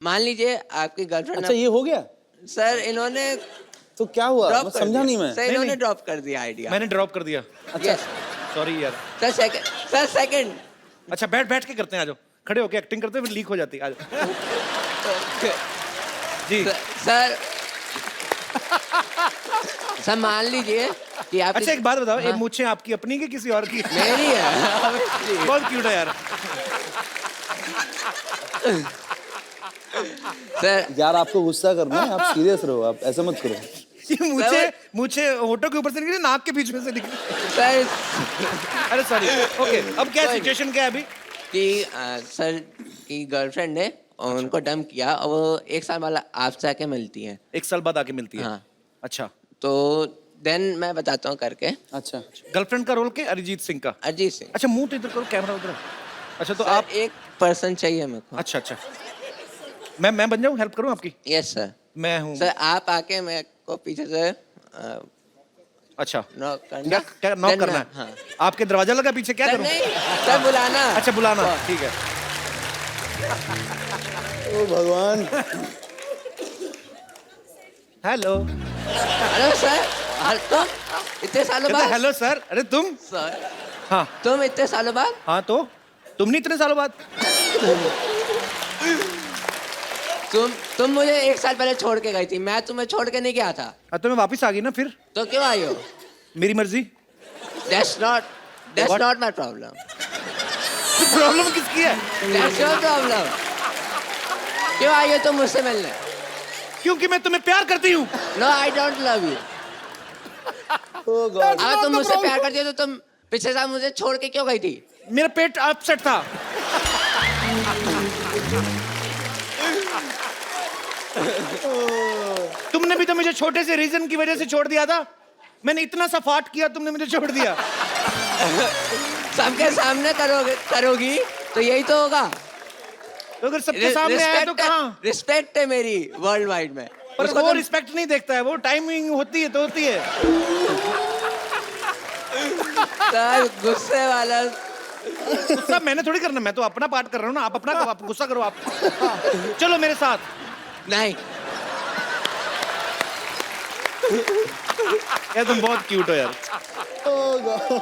मान लीजिए आपकी गर्लफ्रेंड। अच्छा ये हो गया सर इन्होंने तो क्या हुआ ड्रॉप मैं कर समझा दिया। नहीं मैं सर इन्होंने नहीं। ड्रॉप कर दिया आइडिया। मैंने ड्रॉप कर दिया। अच्छा सॉरी यार। Sir second. अच्छा बैठ बैठ के करते हैं, आ जाओ। खड़े होके एक्टिंग करते हैं फिर लीक हो जाती है, आ जाओ। जी सर सर मान लीजिए कि आप अच्छा एक बात बताओ, ये हाँ? मूछें आपकी अपनी की किसी और की? मेरी है। बहुत क्यूट है यार। सर यार आपको गुस्सा करना है, आप सीरियस रहो, आप ऐसा मत करो। ये मूछे होठों के ऊपर से निकली, नाक के बीच में से निकली। सर अरे सॉरी। ओके अब क्या कोई सिचुएशन क्या है अभी? कि सर की गर्लफ्रेंड ने उनको डम किया और वो एक साल वाला आपसे आके मिलती है। 1 साल बाद आके मिलती है। हाँ। अच्छा तो देन मैं बताता हूँ करके। अच्छा गर्लफ्रेंड का रोल के अरिजीत सिंह का? अरिजीत सिंह। अच्छा मुंह तो इधर करो, कैमरा उधर। अच्छा तो सर, आप एक पर्सन चाहिए मेरे को। अच्छा अच्छा मैं बन जाऊँ, हेल्प करूँ आपकी? Yes sir. मैं हूँ। सर आप आके मेरे को पीछे से अच्छा नॉक करना। क्या नॉक Then करना मैं- है? हाँ। आपके दरवाजा लगा पीछे, क्या सर करूँ? नहीं सर बुलाना। अच्छा बुलाना, ठीक है। ओ भगवान। हेलो। Hello sir. तो इतने सालों बाद। Hello sir. अरे तुम? सर हाँ तुम इतने सालों बाद। हाँ तो तुम नहीं इतने सालों बाद? तुम मुझे एक साल पहले छोड़ के गई थी, मैं तुम्हें छोड़ के नहीं गया था। तो मैं वापस आ गई ना फिर? तो क्यों आई हो? मेरी मर्जी। That's What? not my problem. Problem किसकी है? That's your problem. क्यों आई हो तुम मुझसे मिलने? क्योंकि मैं तुम्हें प्यार करती हूँ। No, I don't love you. Oh God. अगर तुम मुझसे प्यार करती हो तो तुम पिछले साल मुझे छोड़ के क्यों गई थी? मेरा पेट अपसेट था। तुमने भी तो मुझे छोटे से रीजन की वजह से छोड़ दिया था। मैंने इतना सा फाट किया, तुमने मुझे छोड़ दिया। सबके सामने करोगी तो यही तो होगा। तो अगर सबके सामने आए तो कहाँ? रिस्पेक्ट है मेरी वर्ल्ड वाइड में। पर उसको वो तुम- रिस्पेक्ट नहीं देखता है, वो टाइमिंग होती है तो होती है। सर गुस्से वाला। गुस्सा मैंने थोड़ी करना, मैं तो अपना पार्ट कर रहा हूँ ना। आप अपना आप गुस्सा करो आप। चलो मेरे साथ। नहीं यार तुम बहुत क्यूट हो यार। ओ गॉड।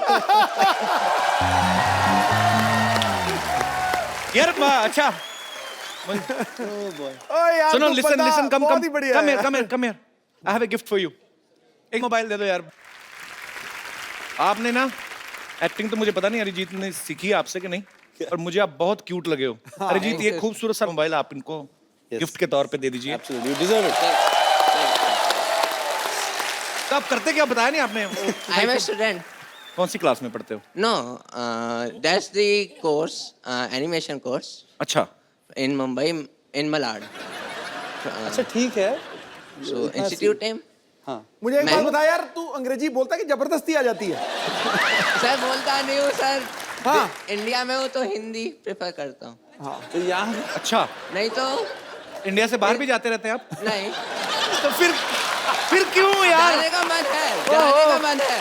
यार अच्छा ओ बॉय। सुनो, listen come here. I have a gift for you. एक मोबाइल दे दो यार। आपने ना एक्टिंग तो मुझे पता नहीं अरिजीत ने सीखी है आपसे कि नहीं, पर मुझे आप बहुत क्यूट लगे हो। अरिजीत ये खूबसूरत सा मोबाइल आप इनको गिफ्ट के तौर पे दे दीजिए। Absolutely, you deserve it. तो आप करते क्या बताया नहीं आपने? I am a student. कौन सी क्लास में पढ़ते हो? No, that's the course, animation course अच्छा in Mumbai, in Malad. अच्छा ठीक है। So institute name. हाँ मुझे एक मैं- बात बता यार, तू अंग्रेजी बोलता है कि जबरदस्ती आ जाती है? सर बोलता नहीं हूँ सर। हाँ। इंडिया में हूँ तो हिंदी प्रेफर करता हूँ। हाँ तो यहाँ अच्छा। नहीं तो इंडिया से बाहर भी जाते रहते हैं आप? नहीं। तो फिर क्यों यार? जाने का मन है, जाने का मन है।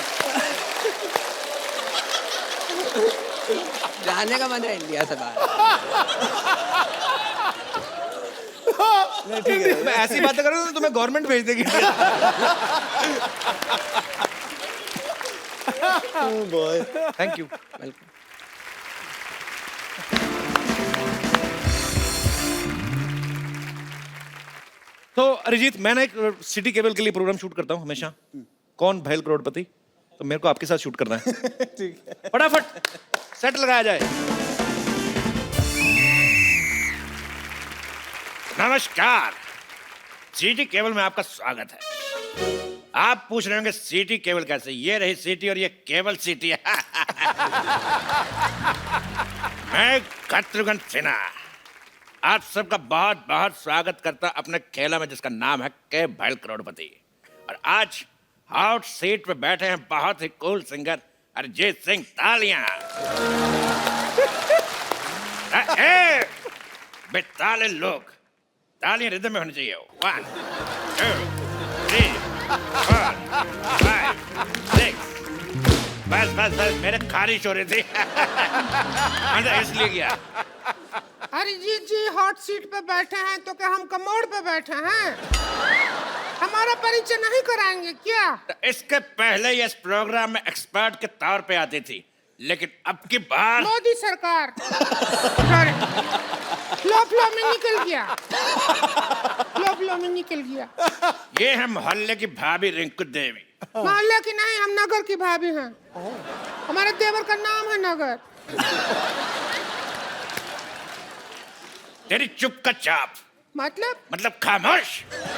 जाने का मन है इंडिया से बाहर। नहीं ठीक है। मैं ऐसी बातें करूँ तो तुम्हें गवर्नमेंट भेज देगी। Oh boy. Thank you. Welcome. तो अरिजीत, मैं ना एक सिटी केबल के लिए प्रोग्राम शूट करता हूँ हमेशा। कौन भैल करोड़पति, तो मेरे को आपके साथ शूट करना है। ठीक है। फटाफट सेट लगाया जाए। नमस्कार, सिटी केबल में आपका स्वागत है। आप पूछ रहे होंगे सिटी केबल कैसे? ये रही सिटी और ये केबल सिटी है। मैं शत्रुघ्न सिन्हा आप सबका बहुत बहुत स्वागत करता अपने खेला में, जिसका नाम है के भैल करोड़पति। और आज हॉट सीट पे बैठे हैं बहुत ही कूल सिंगर अरिजीत सिंह। तालियां। बेताले लोग, तालियां रिदम में होनी चाहिए। 1 2 3 4 5 6 बस बस बस मेरे खारिश हो रही थी मैं इसलिए गया। अरिजीत जी हॉट सीट पे बैठे हैं तो क्या हम कमोड पे बैठे हैं? हमारा परिचय नहीं कराएंगे क्या? इसके पहले ये इस प्रोग्राम में एक्सपर्ट के तौर पे आती थी, लेकिन अब की बार मोदी सरकार फ्लो में निकल गया, फ्लो में निकल गया। ये है मोहल्ले की भाभी रिंकू देवी। मोहल्ले की नहीं, हम नगर की भाभी हैं। हमारे देवर का नाम है नगर। तेरी चुप का चाप मतलब खामोश।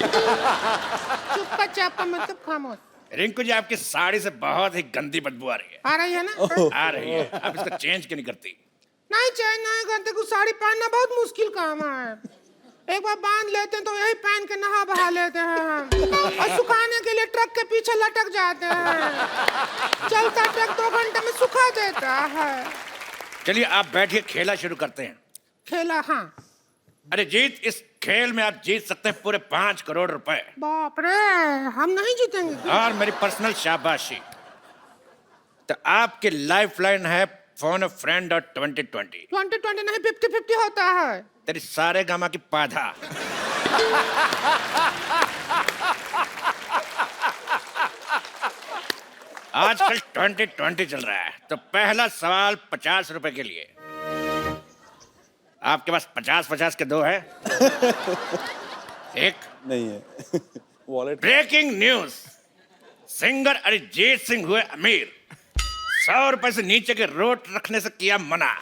चुप का चाप का मतलब खामोश। रिंकू जी आपकी साड़ी से बहुत ही गंदी बदबू आ रही है। आ रही है ना? आ रही है। आप इसको चेंज क्यों नहीं करती? नहीं चेंज नहीं करते, कुछ साड़ी पहनना बहुत मुश्किल काम है। एक बार बांध लेते हैं तो यही पहन के नहा बहा लेते हैं हम, और सुखाने के लिए ट्रक के पीछे लटक जाते हैं। चलता ट्रक 2 घंटे में सुखा देता है। चलिए आप बैठिए, खेला शुरू करते हैं। खेला? हाँ। अरे जीत, इस खेल में आप जीत सकते हैं पूरे 5 करोड़ रुपए। बाप रे, हम नहीं जीतेंगे। और मेरी पर्सनल शाबाशी। तो आपकी लाइफ लाइन है फोन फ्रेंड और 2020। 2020 नहीं, 50-50 होता है। तेरी सारे गामा की पाधा। आजकल 2020 चल रहा है, तो पहला सवाल 50 रुपए के लिए। आपके पास 50-50 के 2 है? एक नहीं है wallet. Breaking news, singer Arijit Singh हुए अमीर, 100 रुपए से नीचे के रोट रखने से किया मना।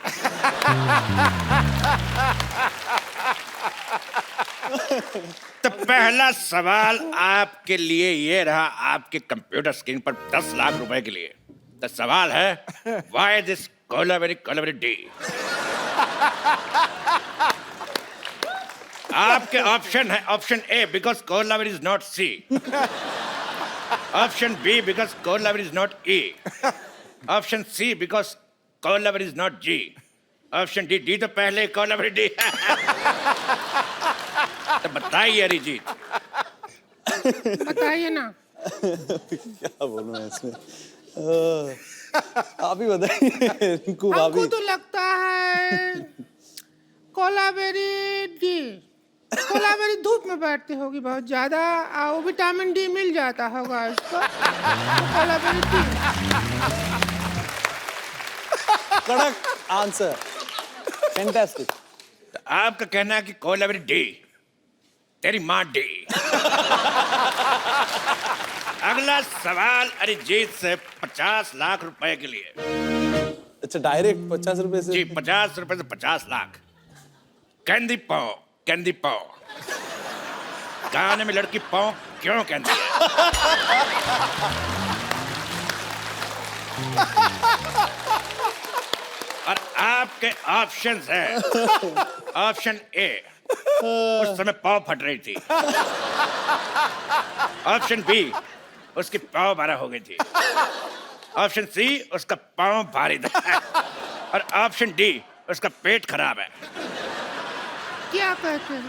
तो पहला सवाल आपके लिए ये रहा, आपके कंप्यूटर स्क्रीन पर 10 लाख रुपए के लिए। तो सवाल है, व्हाई दिस कोलावेरी डी? आपके ऑप्शन है, option A because Kolaveri is not C, option B because Kolaveri is not E, option C because Kolaveri is not G, option D, D तो पहले कोलावेरी डी। तो बताइए अरिजीत। बताइए ना। क्या बोलूं मैं इसमें? आप ही बताइए रिंकू हमको भाभी। तो लगता है कोलावेरी डी। कोलावेरी धूप में बैठती होगी बहुत ज्यादा, और विटामिन डी मिल जाता होगा इसको, तो कोलावेरी डी। कड़क आंसर, फैंटास्टिक। तो आपका कहना है कि कोलावेरी डी, तेरी माँ डी। अगला सवाल अरिजीत से 50 लाख रुपए के लिए। अच्छा डायरेक्ट 50 रुपए से? जी 50 रुपए से 50 लाख। कैंडी पाओ, कैंडी पाओ, गाने में लड़की पाओ क्यों कहती है? और आपके ऑप्शंस हैं, ऑप्शन ए, उस समय पाव फट रही थी, ऑप्शन बी, उसकी पाव 12 हो गई थी, ऑप्शन सी, उसका पाव भारी था, और ऑप्शन डी, उसका पेट खराब है। क्या कहते हैं?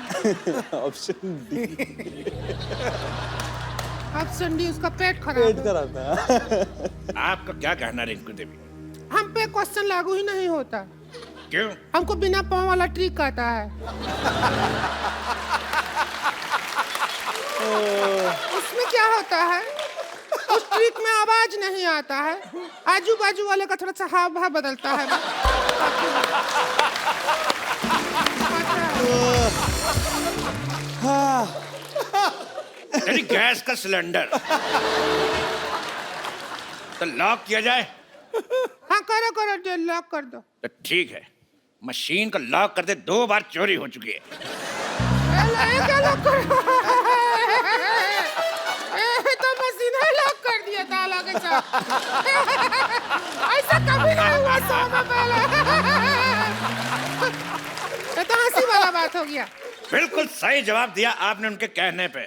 Option D. ऑप्शन डी, उसका पेट पेट खराब है। खराब था। आपका क्या कहना है रिंकू देवी? हम पे क्वेश्चन लागू ही नहीं होता। क्यों? हमको बिना पाँव वाला ट्रिक आता है। उसमें क्या होता है, उस ट्रिक में आवाज नहीं आता है, आजू बाजू वाले का थोड़ा सा हाव भाव बदलता है। यानी गैस का सिलेंडर तो लॉक किया जाए? हाँ करो करो, लॉक कर दो। तो ठीक है, मशीन को लॉक करते 2 बार चोरी हो चुकी है। क्या लॉक करो? तो मशीन ही लॉक कर दिया ताला के साथ। ऐसा कभी नहीं हुआ 100 में पहले। ये तो हंसी वाला बात हो गया। बिल्कुल सही जवाब दिया आपने उनके कहने पे,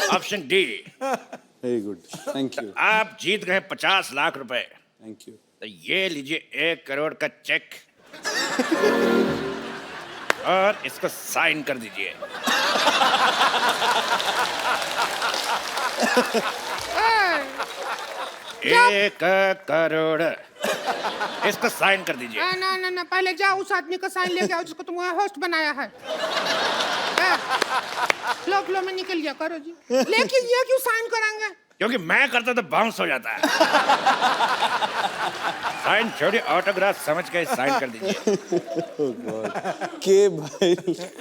option D. Very good, thank you. आप जीत गए 50 लाख रुपए। Thank you. तो ये लीजिए 1 करोड़ का चेक, और इसको साइन कर दीजिए। 1 करोड़। इसको साइन कर दीजिए। ना ना ना, पहले जाओ उस आदमी का साइन लेके आओ जिसको तुम होस्ट बनाया है। फ्लो में निकल गया, करो जी। लेकिन ये क्यों साइन करेंगे? क्योंकि मैं करता तो बाउंस हो जाता है। साइन छोड़िए, ऑटोग्राफ समझ के साइन कर दीजिए। के भाई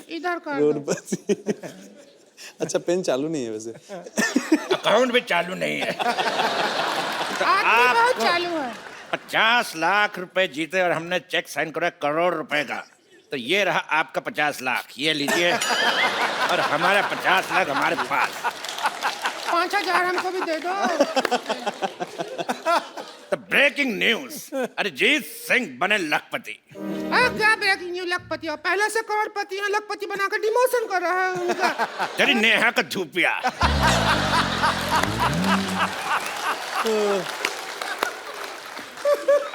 इधर कर दो। करोड़पति। अच्छा पेन चालू नहीं है वैसे। अकाउंट भी चालू नहीं है। आदमी बहुत चालू है। 50 लाख रुपए जीते और हमने चेक साइन करा करोड़ रुपए का। तो ये रहा आपका 50 लाख, ये लीजिए। और हमारा 50 लाख हमारे पास। 5000 हमको भी दे दो। तो ब्रेकिंग न्यूज, अरिजीत सिंह बने लखपति। क्या ब्रेकिंग न्यूज? लखपति और पहले से करोड़पति हैं, लखपति बनाकर डिमोशन कर रहा है उनका। तेरी नेहा का धूपिया।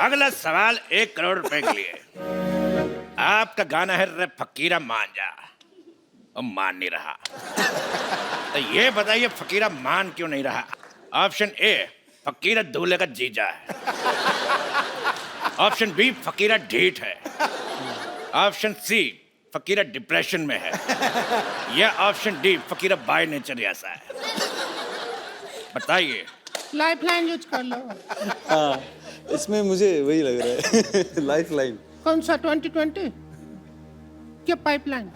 अगला सवाल 1 करोड़ रुपए के लिए। आपका गाना है रे फकीरा मान जा, और मान नहीं रहा। तो ये बताइए फकीरा मान क्यों नहीं रहा? ऑप्शन ए, फकीरा दूल्हे का जीजा है। ऑप्शन बी, फकीरा ढीठ है। ऑप्शन सी, फकीरा डिप्रेशन में है। या option D, Fakira by nature ऐसा है। बताइए। लाइफ लाइन यूज कर लो। हाँ इसमें मुझे वही लग रहा है। लाइफ लाइन कौन सा? 2020 क्या पाइपलाइन?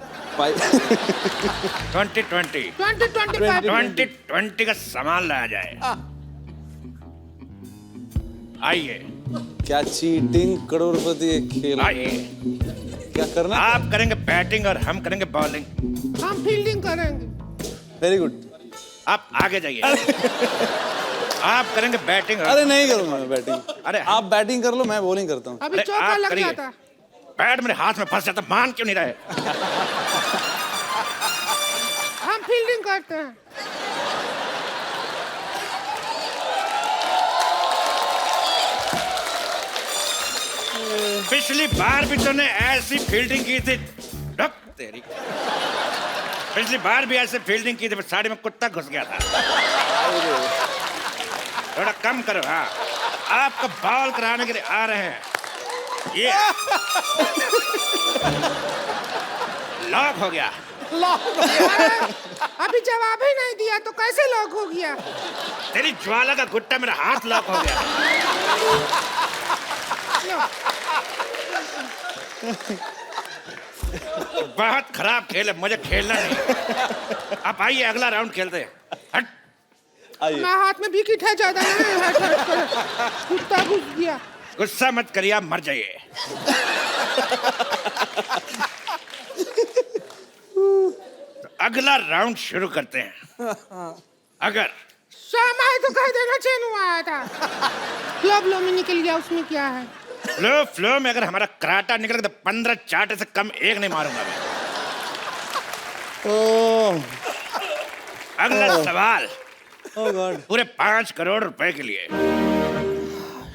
2020 2020 का सामान लाया जाए। आइए क्या चीटिंग करोड़पति एक खेल? आइए। क्या करना? आप करेंगे बैटिंग और हम करेंगे बॉलिंग। हम फील्डिंग करेंगे। Very good. आप आगे जाइए। आप करेंगे बैटिंग। अरे नहीं करूंगा मैं बैटिंग। अरे आप बैटिंग कर लो, मैं बॉलिंग करता हूँ। अभी अरे चौका आप लग करिए। जाता। बैट मेरे हाथ में फंस जाता, मान क्यों नहीं रहे? हम फील्डिंग करते हैं। पिछली बार भी तूने ऐसी फील्डिंग की थी। रुक तेरी। पिछली बार भी ऐसे फील्डिंग की थी, पर साड़ी में कुत्ता घुस गया था। थोड़ा कम करो। हाँ, आपको बॉल कराने के लिए आ रहे हैं। ये लॉक हो गया। अभी जवाब ही नहीं दिया तो कैसे लॉक हो गया? तेरी ज्वाला का गुट्टा मेरा हाथ लॉक हो गया। बहुत खराब खेल है, मुझे खेलना नहीं। आप आइए अगला राउंड खेलते हैं। हट। आइए। मैं हाथ में विकेट है ज्यादा नहीं। हट हट कर कुत्ता घुस गया। गुस्सा मत करिए, आप मर जाइए। तो अगला राउंड शुरू करते हैं। अगर शाम आए तो कह देना चैन आया था। फ्लो में निकल गया, उसमें क्या है? फ्लो में अगर हमारा कराटा निकल गया तो 15 चाटे से कम एक नहीं मारूंगा मैं। अगला सवाल ओह गॉड। पूरे 5 करोड़ रुपए के लिए।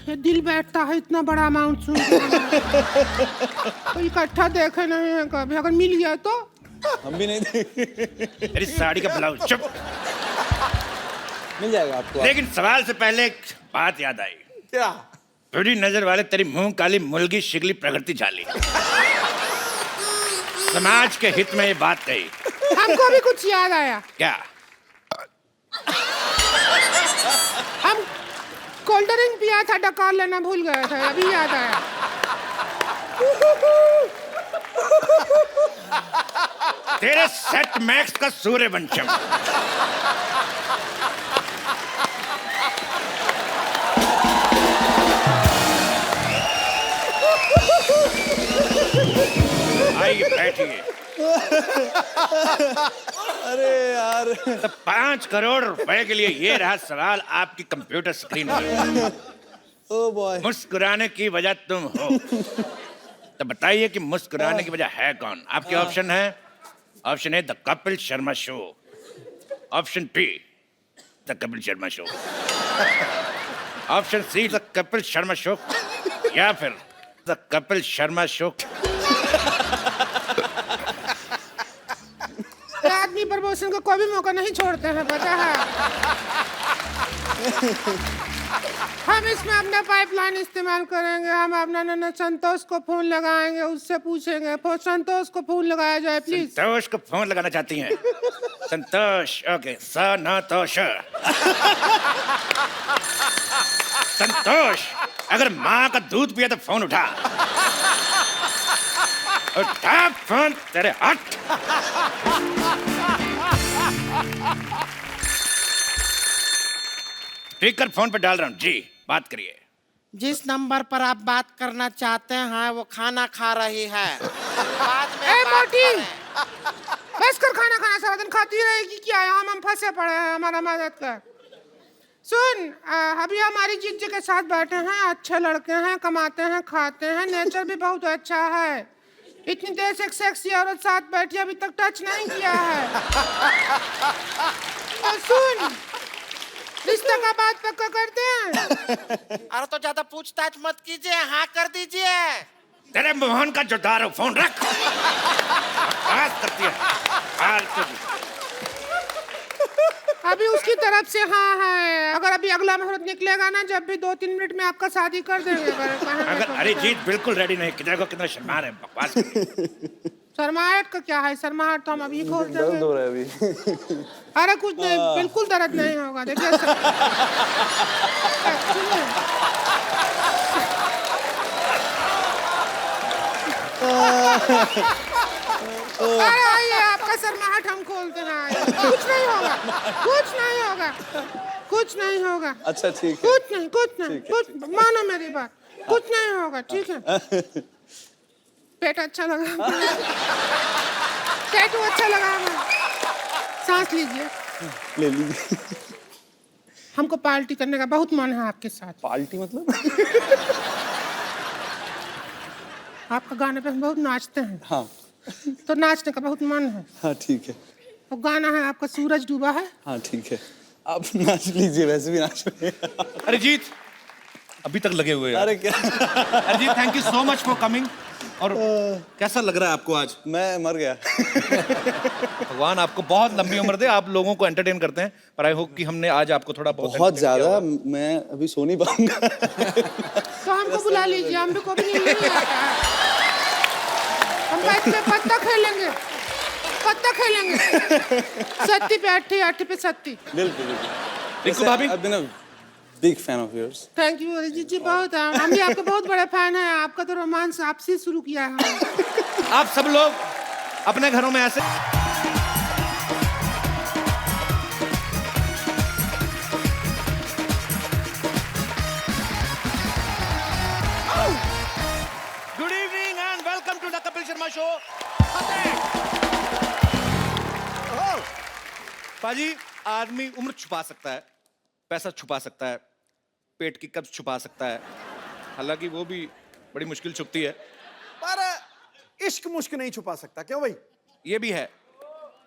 ये दिल बैठता है इतना बड़ा अमाउंट सुन के। तो इकट्ठा देखे नहीं है कभी, अगर मिल गया तो। हम भी नहीं देंगे। मेरी साड़ी का ब्लाउज। चुप। मिल जाएगा आपको। लेकिन सवाल से पहले एक बात याद आई। क्या? बुरी नजर वाले तेरी मुंह काली मुलगी शिगली प्रकृति झाली। समाज के हित में ये बात कही। हमको भी कुछ याद आया। क्या? हम कोल्ड ड्रिंक पिया था, डकार लेना भूल गए थे, अभी याद आया। तेरे सेट मैक्स का सूर्यवंशम। आइए बैठिए। अरे यार। तो 5 करोड़ रुपए के लिए ये रहा सवाल आपकी कंप्यूटर स्क्रीन पर। Oh boy. मुस्कुराने की वजह तुम हो। तो बताइए कि मुस्कुराने की वजह है कौन? आपके ऑप्शन है। Option A, the Kapil Sharma show. Option B, the Kapil Sharma show. Option C, the Kapil Sharma show. या फिर द कपिल शर्मा शो। आदमी प्रमोशन को कोई भी मौका नहीं छोड़ते हैं, पता है। हम इसमें अपना पाइपलाइन इस्तेमाल करेंगे। हम अपना नन्ना संतोष को फोन लगाएंगे, उससे पूछेंगे। संतोष को फोन लगाया जाए प्लीज। संतोष को फोन लगाना चाहती हैं? संतोष, ओके। संतोष, संतोष, अगर माँ का दूध पिया तो फोन उठा। उठा फोन, तेरे हट। स्पीकर फोन पे डाल रहा हूँ जी, बात करिए। जिस नंबर पर आप बात करना चाहते हैं वो खाना खा रही है। बाद में ए बात मोटी, करें। बस कर खाना खाना, सारा दिन खाती रहेगी क्या? हम फंसे पड़े हैं, हमारा मदद कर। सुन, अभी हमारी जीजी के साथ बैठे हैं, अच्छे लड़के हैं, कमाते हैं, खाते हैं, नेचर भी बहुत अच्छा है। इतनी देर से एक सेक्सी औरत साथ बैठी, अभी तक टच नहीं किया है। और सुन, रिश्ते का बात पक्का करते हैं। अरे तो ज्यादा पूछताछ मत कीजिए, हाँ कर दीजिए। तेरे मोहन का जोदार हो, फोन रख। बात करती है फालतू की। अभी उसकी तरफ से हाँ है। अगर अभी अगला मुहूर्त निकलेगा ना, जब भी 2-3 मिनट में आपका शादी कर देंगे। अगर अरिजीत बिल्कुल रेडी नहीं, देखो कितना शर्मा रहे हैं, बकवास। शर्माहट का क्या है? शर्माहट तो हम अभी खोल दर्द देंगे। हो रहा है अभी। अरे कुछ नहीं, बिल्कुल दर्द नहीं होगा। देखिए अरे आइए, आपका शर्माहट हम खोलते हैं। कुछ नहीं होगा, कुछ नहीं होगा, कुछ नहीं होगा। अच्छा ठीक है। कुछ नहीं, कुछ नहीं, कुछ मानो मेरी बात, कुछ नहीं होगा, ठीक है? पेट अच्छा लगा, टैटू अच्छा लगा हमें। सांस लीजिए। ले लीजिए। हमको पार्टी करने का बहुत मन है आपके साथ। पार्टी मतलब? आपका गाने पे हम बहुत नाचते हैं। हाँ तो नाचने का बहुत मन है। हाँ ठीक है। तो गाना है आपका सूरज डूबा है। हाँ ठीक है, आप नाच लीजिए, वैसे भी नाच रहे हैं। अरिजीत अभी तक लगे हुए हैं। अरे क्या? Arijit, thank you so much for coming. और कैसा लग रहा है आपको आज? मैं मर गया। भगवान आपको बहुत लंबी उम्र दे। आप लोगों को एंटरटेन करते हैं, पर आई होप कि हमने आज आपको थोड़ा बहुत ज्यादा। मैं अभी सो नहीं पाऊंगा। तो हमको बुला लीजिए, हम भी को भी नहीं आता है। हम बैठ के पत्ता खेलेंगे, पत्ता खेलेंगे। सत्ती पे अट्ठी, अट्ठी पे सत्ती। बिल्कुल रिंकू भाभी, I've been a big fan of yours. Thank you Arijit ji, बहुत हम भी आपके बहुत बड़े फैन हैं। आपका तो रोमांस आपसे शुरू किया है। आप सब लोग अपने घरों में ऐसे good evening and welcome to the Kapil Sharma show. पाजी, आदमी उम्र छुपा सकता है, पैसा छुपा सकता है, पेट की कब्ज छुपा सकता है, हालांकि वो भी बड़ी मुश्किल छुपती है। पर इश्क मुश्क नहीं छुपा सकता, क्यों भाई? ये भी है।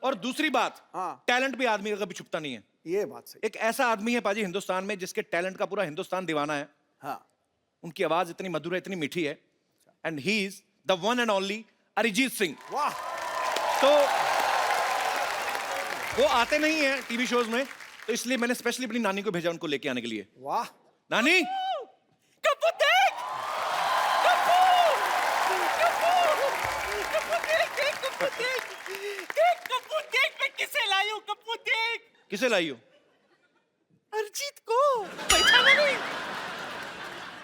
और दूसरी बात, हाँ। टैलेंट भी आदमी का कभी छुपता नहीं है। ये बात सही। एक ऐसा आदमी है पाजी हिंदुस्तान में जिसके टैलेंट का पूरा हिंदुस्तान दीवाना है। हाँ, उनकी आवाज इतनी मधुर है, इतनी मीठी है, and he is the one and only Arijit Singh. वाह। तो वो आते नहीं है टीवी शोज में, तो इसलिए मैंने स्पेशली अपनी नानी को भेजा उनको लेके आने के लिए। वाह। नानी, कप्पू देख, कप्पू, कप्पू देख, मैं किसे लाई हूँ? कप्पू देख, किसे लाई हो? अरिजीत को। पहचाना नहीं?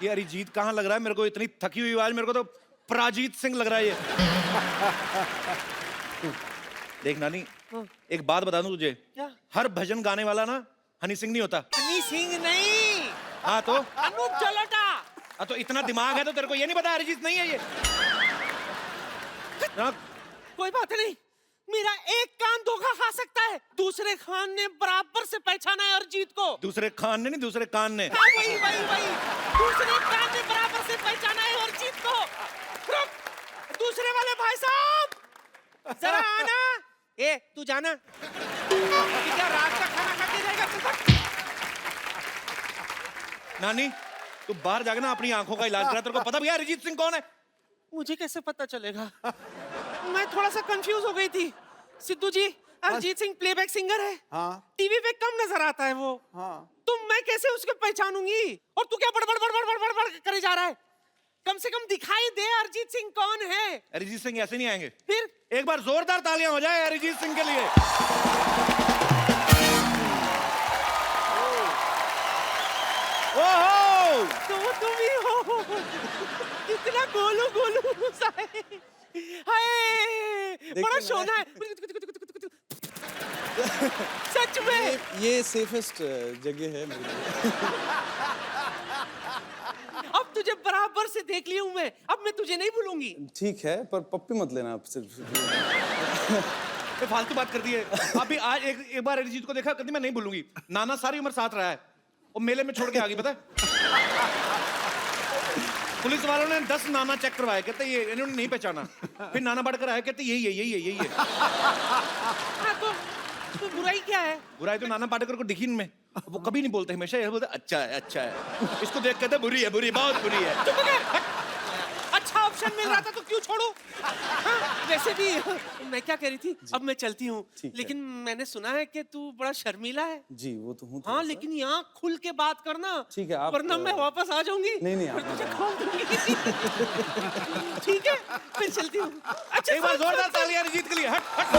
ये अरिजीत कहाँ लग रहा है मेरे को? इतनी थकी हुई आवाज, मेरे को तो प्राजीत सिंह लग रहा है ये। देख नानी, एक बात बता दूं तुझे, क्या? हर भजन गाने वाला ना हनी सिंह नहीं होता। हनी सिंह नहीं, हाँ तो? अनूप जलोटा। हाँ तो इतना दिमाग है तो तेरे को ये नहीं पता अरिजीत नहीं है ये? ना, कोई बात नहीं, मेरा एक कान धोखा खा सकता है, दूसरे खान ने बराबर से पहचाना है अरिजीत को। दूसरे खान ने नहीं, दूसरे कान ने। हाँ, वही वही वही, दूसरे कान ने बराबर से पहचाना है अरिजीत को। रुक, दूसरे वाले भाई साहब जरा आना। ए तू जाना, क्या रात का खाना खा के जाएगा तू? नानी, तू बाहर जाके ना अपनी आंखों का इलाज करा। तेरे को पता भी है अरिजीत सिंह कौन है? मुझे कैसे पता चलेगा? मैं थोड़ा सा कंफ्यूज हो गई थी। सिद्धू जी, अरिजीत सिंह प्लेबैक सिंगर है। हाँ टीवी पे कम नजर आता है वो। हाँ तो मैं कैसे उसको पहचानूंगी? और तू क्या बड़बड़ बड़बड़ बड़बड़ बड़ करे जा रहा है? कम से कम दिखाई दे अरिजीत सिंह कौन है। अरिजीत सिंह ऐसे नहीं आएंगे। फिर एक बार जोरदार तालियां हो जाए अरिजीत सिंह के लिए। ओहो तो वो तुम ही हो। कितना गोलू गोलू सा है। हाय बड़ा सोना है। सच में ये सेफेस्ट जगह है मेरे लिए। अब तुझे बराबर से देख ली हूं मैं। अब मैं तुझे नहीं भूलूंगी। ठीक है पर पप्पी मत लेना आप सिर्फ। ये फालतू बात कर दी है। अभी आज एक बार अरिजीत को देखा, कभी मैं नहीं भूलूंगी। नाना सारी उम्र साथ रहा है और मेले में छोड़ के आ गई, पता है? पुलिस वालों ने 10 नाना चेक करवाए, कहते ये इन्होंने नहीं पहचाना। फिर नाना बढ़कर आए, कहते यही है यही है यही है। हाँ, तो बुराई क्या है? बुराई तो नाना पाटेकर को दिखी इनमें। वो कभी नहीं बोलते, हमेशा ये बोलते अच्छा है अच्छा है। इसको देख कहते बुरी है बुरी, बहुत बुरी है। चुप कर। अच्छा ऑप्शन मिल रहा था तो क्यों छोड़ू? हाँ, वैसे भी मैं क्या कह रही थी, अब मैं चलती हूँ। लेकिन मैंने सुना है कि तू बड़ा शर्मीला है। जी वो तो हूँ। हाँ लेकिन यहाँ खुल के बात करना। ठीक है, आप- वरना मैं वापस आ जाऊंगी। नहीं, आप फिर तुझे खोल दूंगी। ठीक है फिर चलती हूँ। अच्छा एक बार जोरदार तालियां अरिजीत के लिए। हट हट।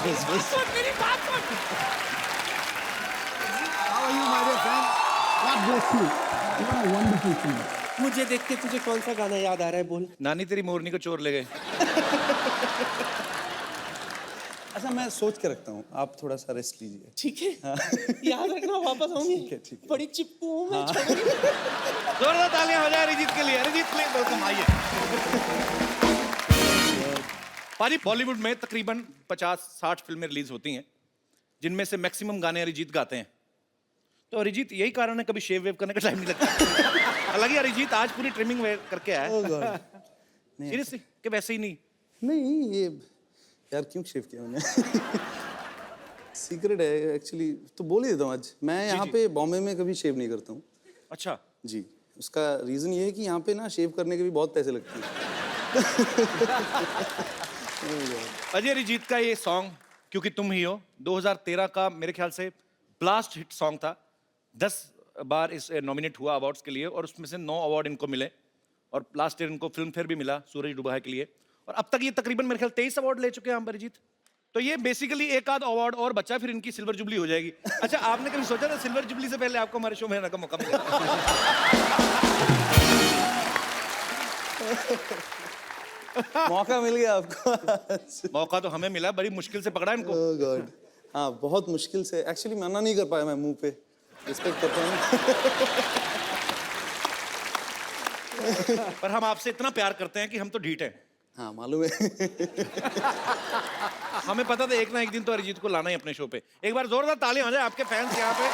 सुन मेरी बात सुन। How are you, my dear friend? God bless you. You are a wonderful singer. मुझे देख के तुझे कौन सा गाना याद आ रहा है? बोल। नानी तेरी मोरनी को चोर ले गए। अच्छा मैं सोच के रखता हूँ, आप थोड़ा सा रेस्ट लीजिए। ठीक है याद रखना, वापस आऊंगी। ठीक है। बड़ी चिप्पू हूँ मैं। छोड़ूंगी। जोरदार तालियां हो जाए अरिजीत के लिए। अरिजीत प्लीज वेलकम, आइए। पाजी बॉलीवुड में तकरीबन 50-60 फिल्में रिलीज होती हैं, जिनमें से मैक्सिमम गाने अरिजीत गाते हैं। तो अरिजीत यही कारण है कभी शेव वेव करने का टाइम नहीं लगता। हालांकि अरिजीत आज पूरी ट्रिमिंग करके आया Oh है। God. नहीं, सीरियसली कि वैसे ही नहीं? नहीं ये यार क्यों शेव किया मैंने? सीक्रेट है एक्चुअली, तो बोल ही देता हूँ आज। मैं यहाँ पे बॉम्बे में कभी शेव नहीं करता हूँ। अच्छा जी उसका रीज़न ये है कि यहाँ पे ना शेव करने के भी बहुत पैसे लगते हैं। अजय अरिजीत का ये सॉन्ग क्योंकि तुम ही हो 2013 का मेरे ख्याल से ब्लास्ट हिट सॉन्ग था। 10 बार इस नॉमिनेट हुआ अवार्ड्स के लिए और उसमें से 9 अवार्ड इनको मिले और लास्ट ईयर इनको फिल्म फेयर भी मिला सूरज डूबा है के लिए। और अब तक ये तकरीबन मेरे ख्याल 23 अवार्ड ले चुके हैं हम अरिजीत। तो ये बेसिकली एक आध अवार्ड और बचा, फिर इनकी सिल्वर जुबली हो जाएगी। अच्छा आपने कभी सोचा था सिल्वर जुबली से पहले आपको हमारे शो में आने का मौका मिलेगा? मौका मिल गया आपको। मौका तो हमें मिला, बड़ी मुश्किल से पकड़ा इनको। Oh God. हाँ बहुत मुश्किल से एक्चुअली मना नहीं कर पाया मैं मुंह पे। रिस्पेक्ट करता हूँ। पर हम आपसे इतना प्यार करते हैं कि हम तो ढीठ हैं। हाँ मालूम है। हमें पता था एक ना एक दिन तो अरिजीत को लाना ही अपने शो पे। एक बार जोरदार तालियां हो जाए आपके फैंस यहाँ पे।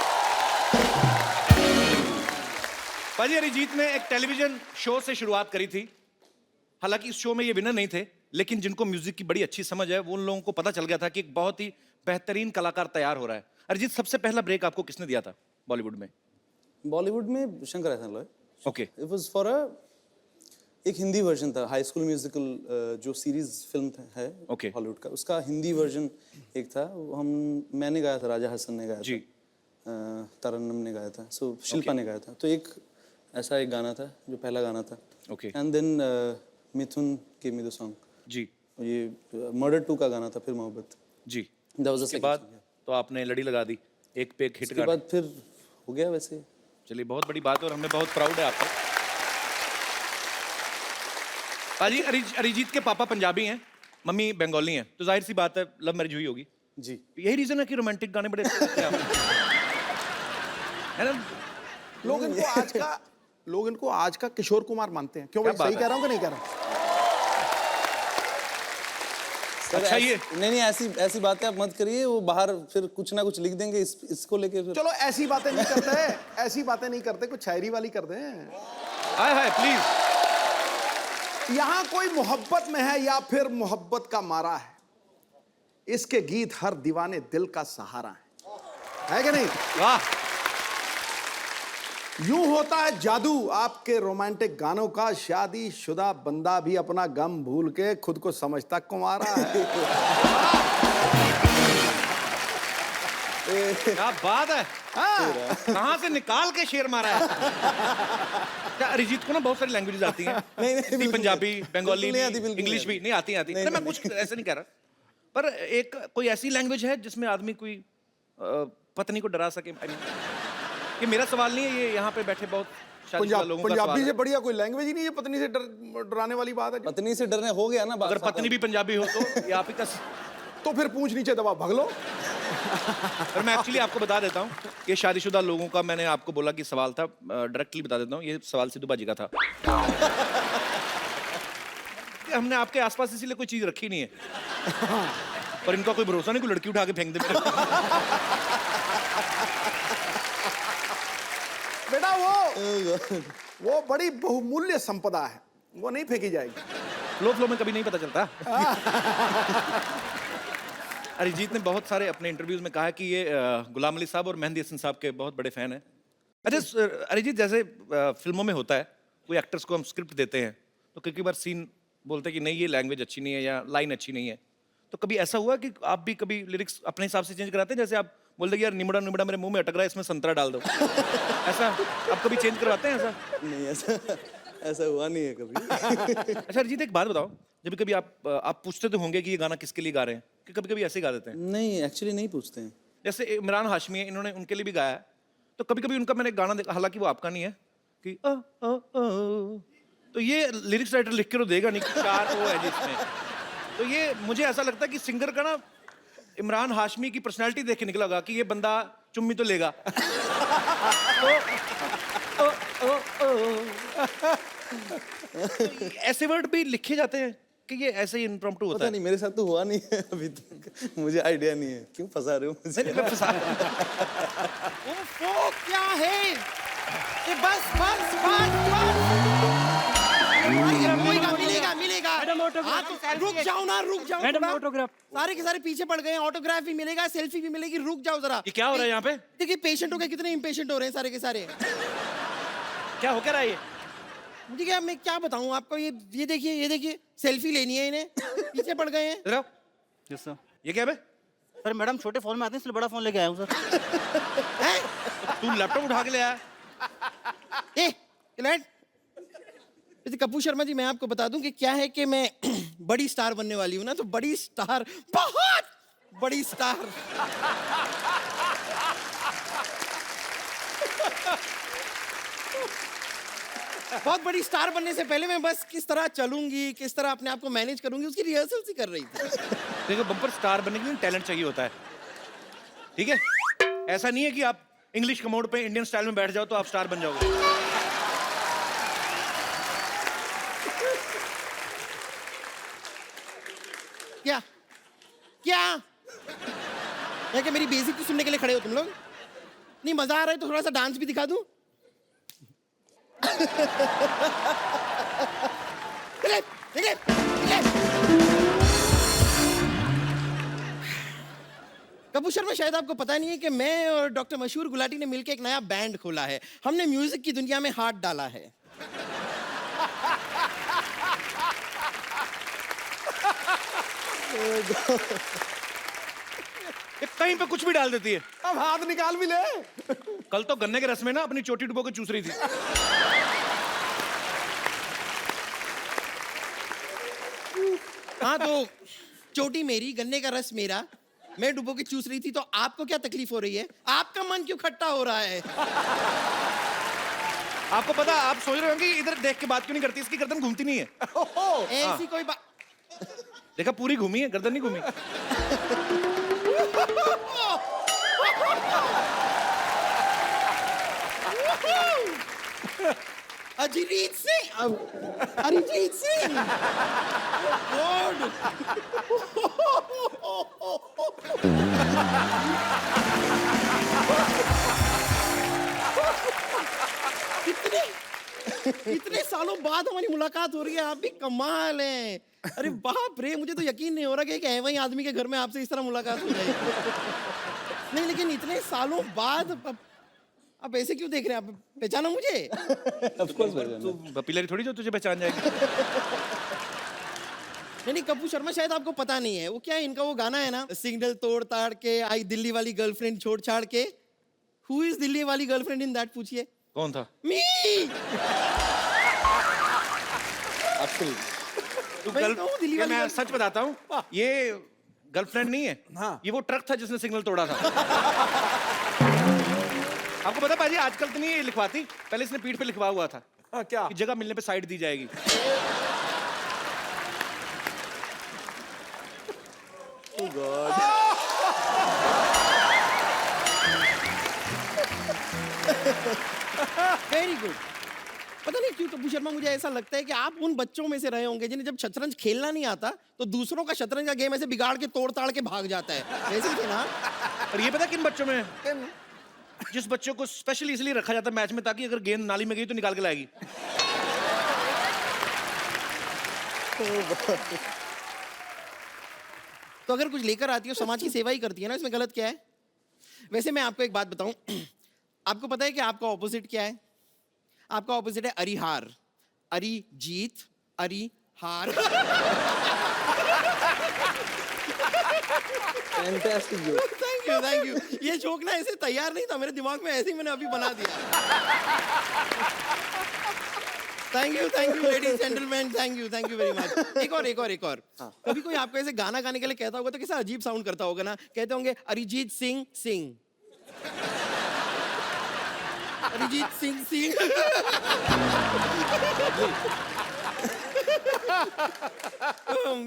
पाजी अरिजीत ने एक टेलीविजन शो से शुरुआत करी थी। हालांकि इस शो में ये विनर नहीं थे, लेकिन जिनको म्यूजिक की बड़ी अच्छी समझ है वो उन लोगों को पता चल गया था कि एक बहुत ही बेहतरीन कलाकार तैयार हो रहा है। अरिजीत सबसे पहला ब्रेक आपको किसने दिया था बॉलीवुड में? बॉलीवुड में शंकर एहसान Loy. Okay it was for एक हिंदी वर्जन था, हाई स्कूल म्यूजिकल जो सीरीज फिल्म है Okay. हॉलीवुड का, उसका हिंदी वर्जन एक था। वो मैंने गाया था, राजा हसन ने गाया जी। था, तरन्नुम ने गाया था, सो शिल्पा ने गाया था। तो एक ऐसा एक गाना था जो पहला गाना था। ओके एंड देन मिथुन के मी द सॉन्ग, जी ये मर्डर 2 का गाना था, फिर मोहब्बत। जी। दैट वाज द उसके बाद तो आपने लड़ी लगा दी, एक पे एक हिट उसके गाना। बाद फिर हो गया वैसे। चलिए बहुत बड़ी बात है और हमें बहुत प्राउड है आप पे। पाजी अरिजीत के पापा पंजाबी हैं, मम्मी बंगाली हैं, तो जाहिर सी बात है लव मैरिज हुई होगी। जी यही रीजन है कि रोमांटिक गाने बड़े अच्छे लगते हैं आपको। है ना? लोग इनको आज का किशोर कुमार मानते हैं। क्यों क्या भाई, बात सही है? कह रहा हूँ कि नहीं कह रहा हूँ? अच्छा ये नहीं ऐसी बातें आप मत करिए, वो बाहर फिर कुछ ना कुछ लिख देंगे इसको लेके फिर। चलो ऐसी बातें नहीं करते, ऐसी बातें नहीं करते, कुछ शायरी वाली कर दें। हाय हाय प्लीज। यहाँ कोई मोहब्बत में है या फिर मोहब्बत का मारा है, इसके गीत हर दीवाने दिल का सहारा है कि नहीं? वाह। यूं होता है जादू आपके रोमांटिक गानों का। शादीशुदा बंदा भी अपना गम भूल के खुद को समझता कुंवारा है। क्या बात है, कहाँ से निकाल के शेर मारा है। क्या अरिजीत को ना बहुत सारी लैंग्वेजेस आती हैं? नहीं, हिंदी, पंजाबी, बंगाली, बिल्कुल नहीं आती, बिल्कुल इंग्लिश नहीं भी नहीं आती आती। नहीं, मैं नहीं। कुछ ऐसे नहीं कह रहा, पर एक कोई ऐसी लैंग्वेज है जिसमें आदमी कोई पत्नी को डरा सके। I mean, ये मेरा सवाल नहीं है, ये यहाँ पे बैठे बहुत शादीशुदा लोगों का सवाल पंजाबी है। से बढ़िया कोई लैंग्वेज ही नहीं है पत्नी से डराने वाली बात है जी। पत्नी से डरने हो गया ना बात। अगर पत्नी भी पंजाबी हो तो ये आप ही का। तो फिर पूछ नीचे दबा भग लो। और मैं एक्चुअली आपको बता देता हूँ, ये शादीशुदा लोगों का मैंने आपको बोला कि सवाल था, डायरेक्टली बता देता हूँ, ये सवाल सिद्धू बाजी का था। कि हमने आपके आसपास इसीलिए कोई चीज रखी नहीं है, पर इनका कोई भरोसा नहीं, कोई लड़की उठा के फेंक दे। बेटा वो बड़ी बहुमूल्य संपदा है, वो नहीं फेंकी जाएगी। फ्लो में कभी नहीं पता चलता। अरिजीत ने बहुत सारे अपने इंटरव्यूज में कहा कि ये गुलाम अली साहब और मेहंदी हसन साहब के बहुत बड़े फैन हैं। अच्छा अरिजीत, जैसे फिल्मों में होता है, कोई एक्टर्स को हम स्क्रिप्ट देते हैं तो कई बार सीन बोलते हैं कि नहीं ये लैंग्वेज अच्छी नहीं है या लाइन अच्छी नहीं है, तो कभी ऐसा हुआ कि आप भी कभी लिरिक्स अपने हिसाब से चेंज कराते हैं? जैसे आप बोलते कि यार निमड़ा निमड़ा मेरे मुंह में अटक रहा है, इसमें संतरा डाल दो। ऐसा आप कभी चेंज करवाते हैं? ऐसा नहीं, ऐसा हुआ नहीं है कभी। अच्छा अरिजीत, एक बात बताओ, जब कभी आप पूछते तो होंगे कि ये गाना किसके लिए गा रहे हैं, कि कभी कभी ऐसे ही गा देते हैं? नहीं, एक्चुअली नहीं पूछते हैं। जैसे इमरान हाशमी है, इन्होंने उनके लिए भी गाया है, तो कभी कभी उनका मैंने गाना देखा, हालांकि वो आपका नहीं है, कि तो ये लिरिक्स राइटर लिख के तो देगा नहीं कि 4 ओ है जिसमें। तो ये मुझे ऐसा लगता है कि सिंगर का ना इमरान हाशमी की पर्सनालिटी देख के निकला होगा कि ये बंदा चुम्मी तो लेगा। तो ऐसे वर्ड भी लिखे जाते हैं कि ये ऐसे ही इम्प्रॉम्प्टू होता पता है? नहीं, मेरे साथ तो हुआ नहीं है अभी तक, मुझे आइडिया नहीं है। क्यों फंसा रहे हो मुझे? नहीं, मैं फंसा वो क्या है ये? बस बस बस बस मिलेगा मिलेगा मिलेगा। हाँ, तो रुक जाओ ना, रुक जाओ। मैडम, थोड़ा। ऑटोग्राफ। सारे के सारे पीछे पड़ गए हैं, ऑटोग्राफ भी मिलेगा, सेल्फी भी मिलेगी, रुक जाओ जरा। ये क्या हो रहा है यहाँ पे? देखिए पेशेंटों के कितने इम्पेशेंट हो रहे हैं सारे के सारे। क्या हो क्या रहा है ये? मुझे क्या, मैं क्या बताऊं आपको, ये देखिए सेल्फी लेनी है इन्हें, पीछे पड़ गए हैं। इधर आओ। Yes sir. ये क्या बे? सर मैडम छोटे फोन में आते हैं, इसलिए बड़ा फोन लेके आया हूँ सर। हैं? तू लैपटॉप उठा के ले आया? ए क्लाइंट, कपूर शर्मा जी, मैं आपको बता दूं कि क्या है कि मैं बड़ी स्टार बनने वाली हूं ना, तो बड़ी स्टार, बहुत बड़ी स्टार। बहुत बड़ी स्टार बनने से पहले मैं बस किस तरह चलूंगी, किस तरह अपने आप को मैनेज करूंगी, उसकी रिहर्सल सी कर रही थी। देखो, बम्पर स्टार बनने के लिए टैलेंट चाहिए होता है, ठीक है? ऐसा नहीं है कि आप इंग्लिश कमोड पे इंडियन स्टाइल में बैठ जाओ तो आप स्टार बन जाओगे। क्या क्या क्या मेरी बेइज्जती सुनने के लिए खड़े हो तुम लोग? नहीं मजा आ रहा है तो थोड़ा सा डांस भी दिखा दूं? निकले, निकले, निकले। कपूर शर्मा, शायद आपको पता नहीं है कि मैं और डॉक्टर मशहूर गुलाटी ने मिलकर एक नया बैंड खोला है। हमने म्यूजिक की दुनिया में हाथ डाला है। ये कहीं पे कुछ भी डाल देती है। अब हाथ निकाल भी ले। कल तो गन्ने के रस में ना अपनी चोटी डुबो के चूस रही थी। हाँ, तो चोटी मेरी, गन्ने का रस मेरा, मैं डुबो के चूस रही थी, तो आपको क्या तकलीफ हो रही है? आपका मन क्यों खट्टा हो रहा है? आपको पता, आप सोच रहे होंगे इधर देख के बात क्यों नहीं करती, इसकी गर्दन घूमती नहीं है। ऐसी कोई बात। देखा, पूरी घूमी है, गर्दन नहीं घूमी। अरिजीत सिंह, अरिजीत सिंह, गॉड। इतने सालों बाद हमारी मुलाकात हो रही है, आप भी कमाल हैं। अरे बाप रे, मुझे तो यकीन नहीं हो रहा कि एक ऐसे ही आदमी के घर में आपसे इस तरह मुलाकात हो जाएगी। नहीं, लेकिन इतने सालों बाद आप ऐसे क्यों देख रहे हैं? आप पहचाना मुझे? ऑफ कोर्स तू पपीलरी थोड़ी जो तुझे पहचान जाएगी। नहीं कपूर शर्मा शायद आपको पता नहीं है, वो क्या है, इनका वो गाना है ना, सिग्नल तोड़ ताड़ के आई दिल्ली वाली गर्लफ्रेंड छोड़ छाड़ के। हु इज दिल्ली वाली गर्लफ्रेंड इन दैट, पूछिए। कौन था? मी। तू मैं गर्ल तो हूँ दिल्ली ये वाली मैं गर्ल- सच बताता हूँ, ये गर्लफ्रेंड नहीं है। हाँ। ये वो ट्रक था जिसने सिग्नल तोड़ा था। आपको पता पाजी, आजकल तो नहीं ये लिखवाती, पहले इसने पीठ पे लिखवा हुआ था हाँ, क्या? कि जगह मिलने पे साइड दी जाएगी। Very good. पता नहीं क्यों कपूर शर्मा, मुझे ऐसा लगता है कि आप उन बच्चों में से रहे होंगे जिन्हें जब शतरंज खेलना नहीं आता तो दूसरों का शतरंज का गेम ऐसे बिगाड़ के तोड़ ताड़ के भाग जाता है, वैसे ही थे ना? और ये पता किन बच्चों में है? जिस बच्चों को स्पेशली इसलिए रखा जाता है मैच में ताकि अगर गेंद नाली में गई तो निकाल के लाएगी। तो अगर कुछ लेकर आती है समाज की सेवा ही करती है ना, इसमें गलत क्या है? वैसे मैं आपको एक बात बताऊं, आपको पता है कि आपका ऑपोजिट क्या है? आपका ऑपोजिट है Arihar, Arijit, Arihar. Fantastic joke. Thank you. ये जोक ना ऐसे तैयार नहीं था मेरे दिमाग में, ऐसे ही मैंने अभी बना दिया। Thank you ladies gentleman, thank you very much. एक और। कभी कोई आपको ऐसे गाना गाने के लिए कहता होगा तो कैसा अजीब साउंड करता होगा ना? कहते होंगे अरिजीत सिंह सिंह, अरिजीत सिंह सिंह।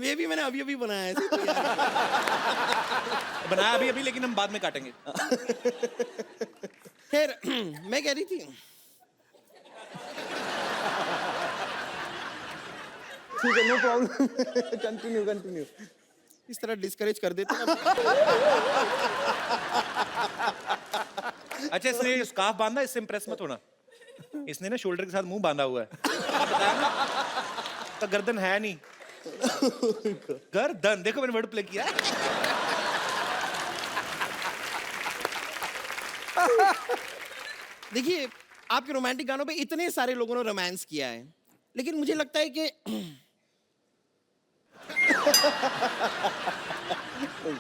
ये भी मैंने अभी बनाया है, ऐसे तैयार। बनाया अभी लेकिन हम बाद में काटेंगे। खैर मैं कह रही थी, ठीक है, नो प्रॉब्लम। कंटिन्यू। इस तरह डिस्करेज कर देते हैं। अच्छा, इसने स्कार्फ बांधा, इससे इंप्रेस मत होना। इसने ना शोल्डर के साथ मुंह बांधा हुआ है। बताया ना? तो गर्दन है नहीं। गर्दन देखो, मैंने वर्ड प्ले किया है। देखिए, आपके रोमांटिक गानों पे इतने सारे लोगों ने रोमांस किया है, लेकिन मुझे लगता है कि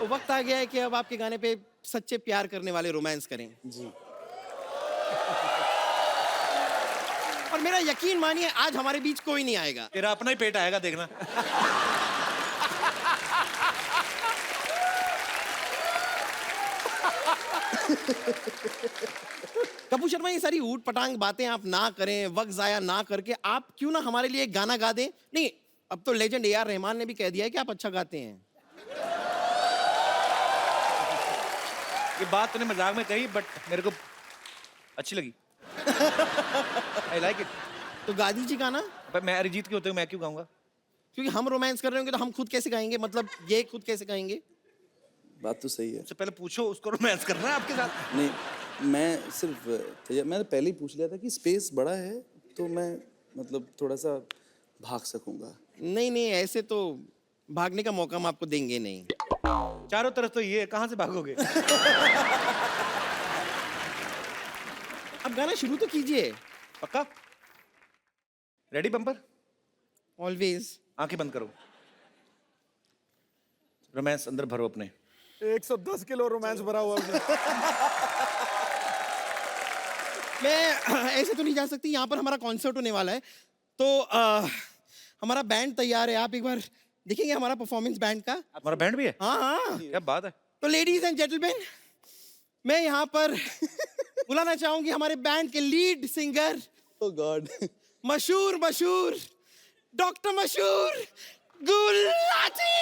वक्त आ गया है कि अब आपके गाने पे सच्चे प्यार करने वाले रोमांस करें। जी। और मेरा यकीन मानिए, आज हमारे बीच कोई नहीं आएगा। तेरा अपना ही पेट आएगा, देखना। कपूर शर्मा, ये सारी ऊट पटांग बातें आप ना करें, वक्त जाया ना करके आप क्यों ना हमारे लिए एक गाना गा दें? नहीं, अब तो लेजेंड AR रहमान ने भी कह दिया है कि आप अच्छा गाते हैं। ये बात तूने मजाक में कही, बट मेरे को अच्छी लगी। I like it. तो गा दीजिए गाना। पर मैं अरिजीत के होते हुए मैं क्यों गाऊंगा? क्योंकि हम रोमांस कर रहे होंगे तो हम खुद कैसे गाएंगे? मतलब ये खुद कैसे गाएंगे? बात तो सही है। सबसे पहले पूछो उसको रोमांस करना है आपके साथ। नहीं, मैं सिर्फ मैंने पहले ही पूछ लिया था कि स्पेस बड़ा है तो मैं मतलब थोड़ा सा भाग सकूंगा। नहीं, ऐसे तो भागने का मौका हम आपको देंगे नहीं। चारों तरफ तो ये है, कहां से भागोगे? अब गाना शुरू तो कीजिए। पक्का? Ready bumper? ऑलवेज। आंखें बंद करो, रोमांस अंदर भरो अपने। 110 किलो रोमांस भरा हुआ उसमें। मैं ऐसे तो नहीं जा सकती, यहाँ पर हमारा कॉन्सर्ट होने वाला है, तो हमारा बैंड तैयार है। आप एक बार देखेंगे हमारा परफॉर्मेंस बैंड का? हमारा बैंड भी है? हाँ। क्या बात है। तो लेडीज एंड जेंटलमैन, मैं यहाँ पर बुलाना चाहूंगी हमारे बैंड के lead singer, oh god, Mashoor doctor Mashoor Gulati.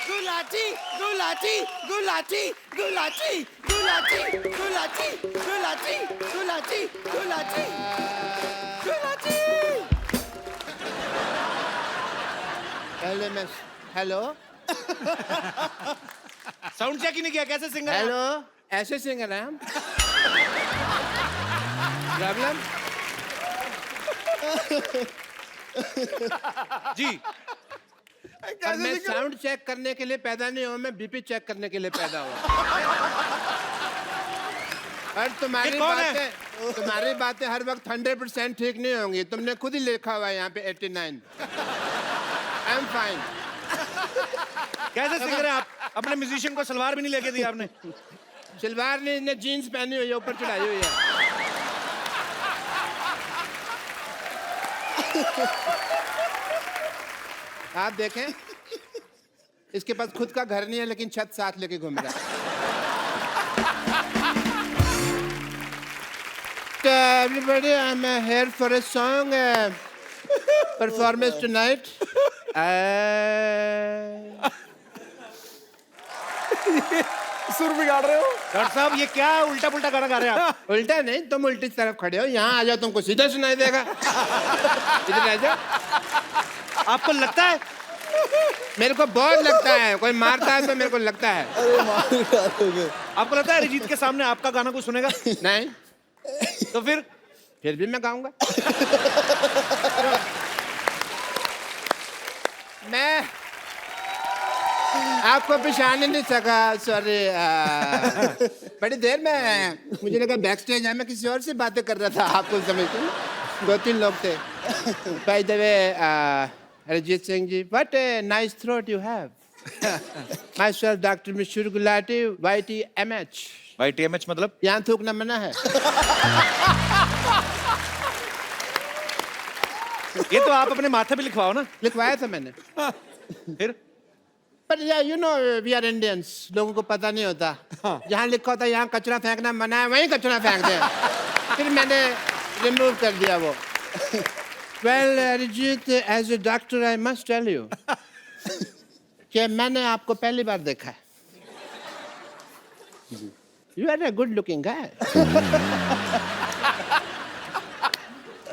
Gulati Gulati Gulati Gulati Gulati Gulati Gulati Gulati Gulati Gulati. Hello sound check ही नहीं किया, कैसे सिंगर? हेलो, ऐसे सिंगर है हम। प्रॉब्लम? जी, पर मैं साउंड चेक करने के लिए पैदा नहीं हुआ, मैं बीपी चेक करने के लिए पैदा हुआ। और तुम्हारी बातें हर वक्त 100% ठीक नहीं होंगी। तुमने खुद ही लिखा हुआ है यहाँ पे 89। I am fine. कैसे सिंगर हैं आप? अपने म्यूजिशियन को सलवार भी नहीं लेके दी आपने। सलवार नहीं, ने जीन्स पहनी हुई है, ऊपर चढ़ाई हुई है। आप देखें, इसके पास खुद का घर नहीं है लेकिन छत साथ लेके घूम रहा है। Everybody, I'm here for a song performance tonight. सुर बिगाड़ रहे हो। डॉक्टर साहब ये क्या उल्टा पुल्टा गाना गा रहे हैं आप? उल्टा नहीं, तुम उल्टी तरफ खड़े हो। यहाँ आ जाओ, तुमको सीधा सुनाई देगा। इधर आ जाओ। आपको लगता है? मेरे को बहुत लगता है, कोई मारता है तो मेरे को लगता है। अरे मार डालोगे। आपको लगता है अरिजीत के सामने आपका गाना कोई सुनेगा? नहीं, तो फिर भी मैं गाऊंगा। मैं आपको पहचान ही नहीं सका, सॉरी। बड़ी देर में मुझे लगा बैक स्टेज है, मैं किसी और से बातें कर रहा था। आपको समझते हैं, 2-3 लोग थे। By the way, Arijit Singh ji, what a nice throat you have. Myself doctor Mishra Gulati, YTMH। YTMH मतलब? यहाँ थूकना मना है। ये तो आप अपने माथे पे लिखवाओ ना। लिखवाया था मैंने। फिर पर you know we are Indians, लोगों को पता नहीं होता। जहाँ लिखा होता है यहाँ कचरा फेंकना मना है, वहीं कचरा फेंक दे। फिर मैंने रिमूव कर दिया वो। Well Arijit, as a doctor I must tell you कि मैंने आपको पहली बार देखा है। You are a good looking guy.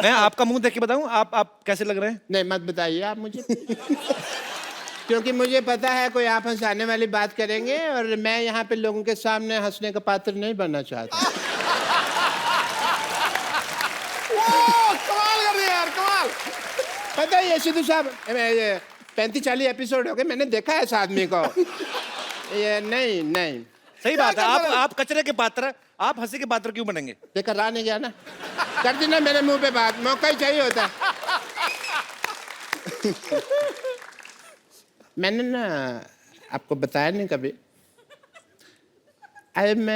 मैं आपका मुंह देख के बताऊं आप कैसे लग रहे हैं? नहीं, मत बताइए आप मुझे। क्योंकि मुझे पता है कोई आप हंसाने वाली बात करेंगे और मैं यहाँ पे लोगों के सामने हंसने का पात्र नहीं बनना चाहता। कमाल कर दिया यार, कमाल। पता है ये सिद्धू साहब, 35-40 एपिसोड हो गए, मैंने देखा है इस आदमी को। ये नहीं सही बात है। आप कचरे के पात्र, आप हंसी के पात्र क्यों बनेंगे? देखा, रहा नहीं गया ना। कर दी ना मेरे मुंह पे बात, मौका ही चाहिए होता। मैंने ना आपको बताया नहीं कभी, I am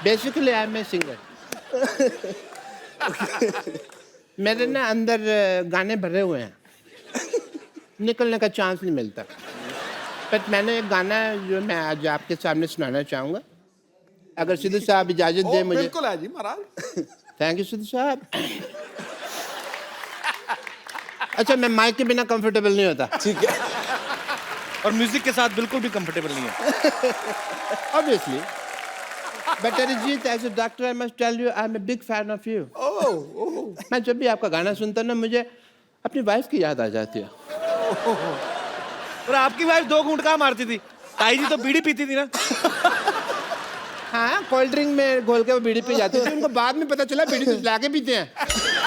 basically I am a singer. मेरे ना अंदर गाने भरे हुए हैं, निकलने का चांस नहीं मिलता। बट मैंने एक गाना जो मैं आज आपके सामने सुनाना चाहूँगा, अगर सिद्धू साहब इजाजत दे मुझे। बिल्कुल है जी महाराज। थैंक यू सिद्धू साहब। अच्छा, मैं माइक के बिना कंफर्टेबल नहीं होता। ठीक है। और म्यूजिक के साथ बिल्कुल भी कंफर्टेबल नहीं है। Obviously. But Arijit, as a doctor, I must tell you, I'm a big fan of you. मैं जब भी आपका गाना सुनता हूँ ना, मुझे अपनी वाइफ की याद आ जाती है। और आपकी वाइफ 2 घूंट कहाँ मारती थी? ताई जी तो बीड़ी पीती थी ना। हाँ, कोल्ड ड्रिंक में घोल के वो बीड़ी पी जाती थी। उनको बाद में पता चला बीड़ी तो ला के पीते हैं।